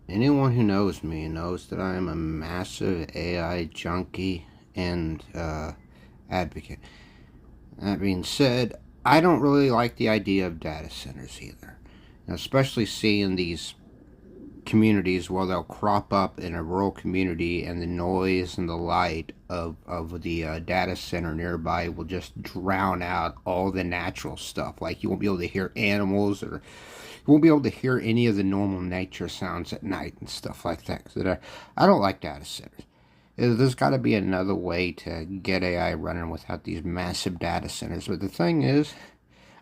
Anyone who knows me knows that I am a massive AI junkie and advocate. That being said, I don't really like the idea of data centers either. Especially seeing these communities where they'll crop up in a rural community and the noise and the light of the data center nearby will just drown out all the natural stuff. Like you won't be able to hear animals, or you won't be able to hear any of the normal nature sounds at night and stuff like that. So I don't like data centers. There's got to be another way to get AI running without these massive data centers. But the thing is,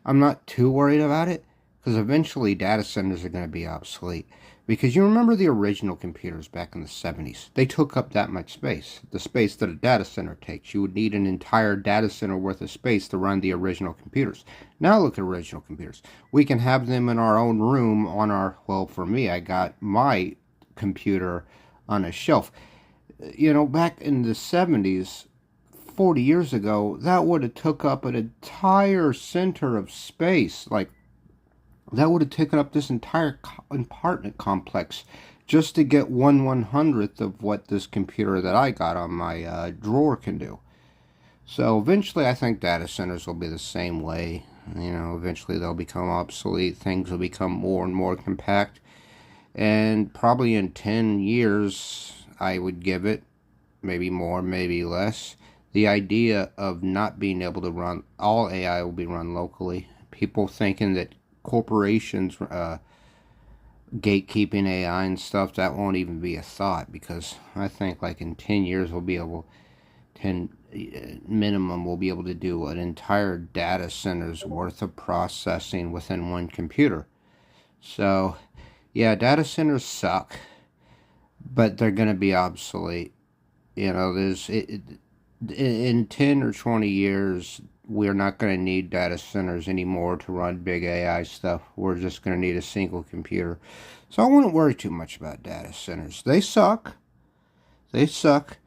I'm not too worried about it because eventually data centers are going to be obsolete. Because you remember the original computers back in the 70s? They took up that much space, the space that a data center takes. You would need an entire data center worth of space to run the original computers. Now look at original computers. We can have them in our own room on our, well, for me, I got my computer on a shelf. Back in the 70s, 40 years ago, that would have took up an entire center of space. Like, that would have taken up this entire apartment complex just to get 1/100th of what this computer that I got on my drawer can do. So eventually, I think data centers will be the same way. Eventually they'll become obsolete. Things will become more and more compact. And probably in 10 years, I would give it, maybe more, maybe less, the idea of not being able to run, all AI will be run locally. People thinking that corporations gatekeeping AI and stuff, that won't even be a thought, because I think like in 10 years we'll be able, 10 minimum, we'll be able to do an entire data center's worth of processing within one computer. So yeah, data centers suck, but they're going to be obsolete. In 10 or 20 years, we're not going to need data centers anymore to run big AI stuff. We're just going to need a single computer. So I wouldn't worry too much about data centers. They suck. They suck,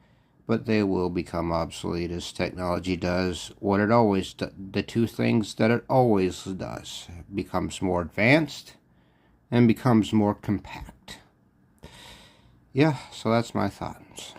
but they will become obsolete as technology does what it always does. The two things that it always does: becomes more advanced and becomes more compact. Yeah, so that's my thoughts.